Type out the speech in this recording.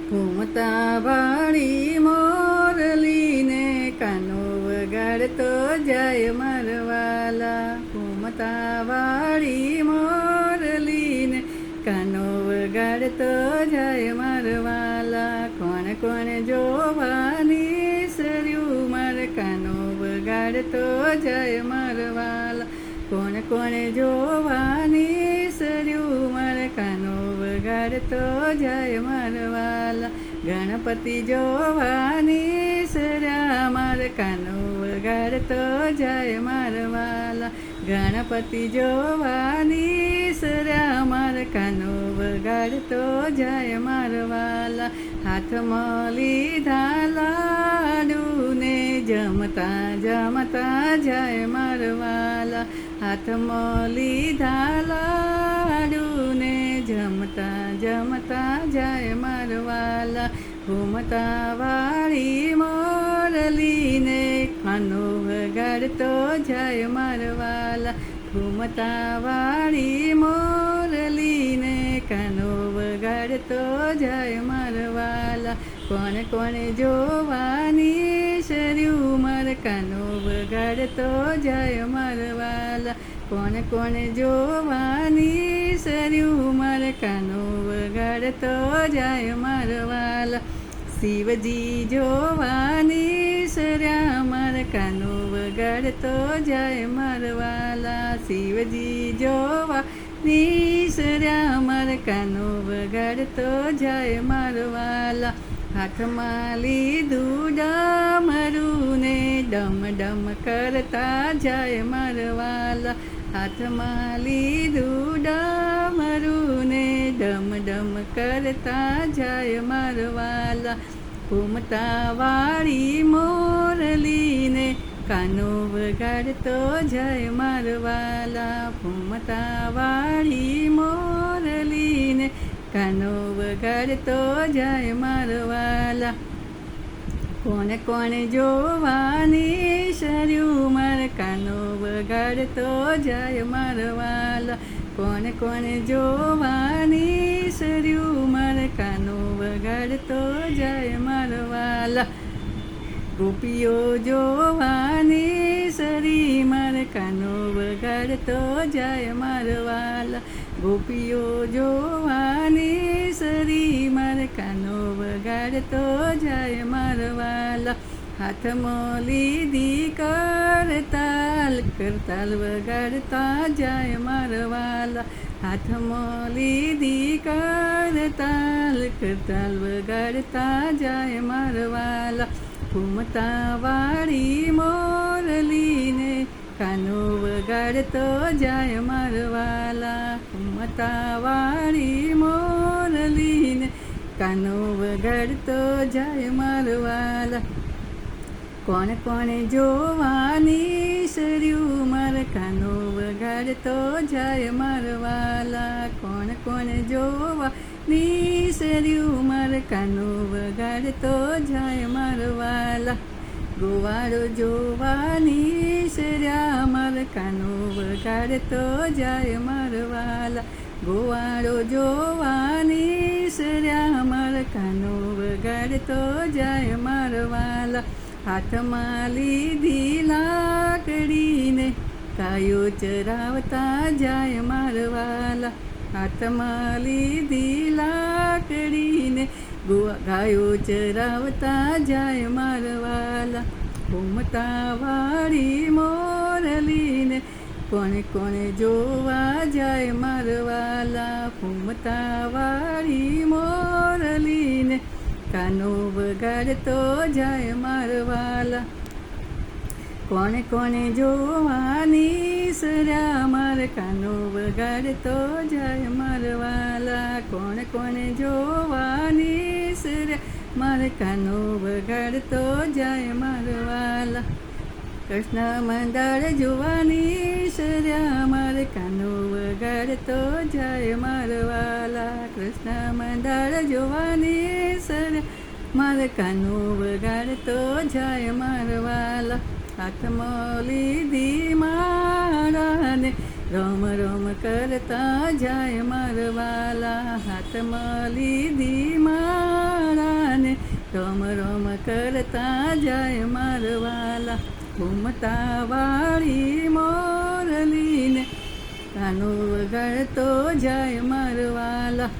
ઘૂમતા વાળી મોરલીને કાનો વગાડતો જાય મારવાલા. ઘૂમતા વાળી મોરલીને કાનો વગાડતો જાય મારવાલા. કોણ કોણ જોવાની સર્યું માર કાનો વગાડતો જાય મારવાલા. કોણ કોણ જોવાની સર્યું માર કાનો વગાડતો જાય મારવાલા. ગણપતિ જોવાની સર્યા માર કાનો વગાડતો જાય મારવાલા. ગણપતિ જોવાની સર્યા માર કાનો વગાડતો જાય મારવાલા. હાથમાં લીધા લાડુને જમતા જમતા જાય મારવાલા. હાથમાં લીધા લાડુને જમતા જમતા જાય મારવાલા. ઘૂમતા વાળી મોરલીને કાનો વગાડતો જાય મારવાલા. ઘૂમતા વાળી મોરલીને કાનો વગાડતો જાય મારવાલા. કોણ કોણ જોવાની સર્યું માર કાનો વગાડતો જાય મારવાલા. કોણ કોણ જોવાની સર્યું માર કાનો વગાડતો જાય મારવાલા. શિવજી જોવાની સર્યા માર કાનો વગાડતો જાય મારવાલા. શિવજી જોવાની સર્યા માર કાનો વગાડતો જાય મારવાલા. હાથમાં લીધું ડમરુને ડમ ડમ કરતા જાય મારવાલા. હાથમાં લીધું ડમરુને ડમ ડમ કરતા જાય મારવાલા. ઘૂમતા વાળી મોરલીને કાનો વગાડતો જાય મારવાલા. ઘૂમતા વાળી મોરલીને કાનો વગાડતો જાય મારવાલા. કોણ કોણ જોવાની સર્યું માર કાનો વગાડતો જાય મારવાલા. કોણ કોણ જોવાની સર્યું માર કાનો વગાડતો જાય મારવાલા. ગોપીઓ જોવાની સરી માર કાનો વગાડતો જાય મારવાલા. ગોપીઓ જોવાની સરી માર કાનો વગાડતો જાય મારવાલા. હાથમાં લીધી કરતાલ કરતાલ વગાડતા જાય મારવાલા. હાથમાં લીધી કરતાલ કરતાલ વગાડતા જાય મારવાલા. ઘૂમતા વાળી મોરલીને કાનો વગાડતો જાય મારવાલા. ઘૂમતા વાળી મોરલીને કાનો વગાડતો જાય મારવાલા. કોણ કોણ જોવાની સર્યું માર કાનો વગાડતો જાય મારવાલા. કોણ કોણ જોવાની સર્યું માર કાનો વગાડતો જાય મારવાલા. ગોવાળો જોવાની સર્યા માર કાનો વગાડતો જાય મારવાલા. ગોવાળો જોવાની સર્યા માર કાનો વગાડતો જાય મારવાલા. હાથમાં લીધી લાકડીને ગાયો ચરાવતા જાય મારવાલા. હાથમાં લીધી લાકડીને ગાયો ચરાવતા જાય મારવાલા. ઘૂમતા વાળી મોરલીને કોણે કોણે જોવા જાય મારવાલા. ઘૂમતા વાળી મોરલીને કાનો વગાડતો જાય મારવાલા. કોણે કોણે જોવાની સર્યા માર કાનો વગાડતો જાય મારવાલા. કોણે કોણે જોવાની સર્યા માર કાનો વગાડતો જાય મારવાલા. કૃષ્ણ મંદાર જોવાની સર્યા માર કાનો વગાડતો જાય મારવાલા. કૃષ્ણ મંદાર જોવાની સર્યા માર કાનો વગાડતો જાય મારવાલા. હાથમાં લીધી માળાને રોમ રોમ કરતા જાય મારવાલા, હાથમાં લીધી માળાને રોમ રોમ કરતા જાય મારવાલા. ઘૂમતા વાળી મોરલીને કાનો વગાડતો જાય મારવાલા.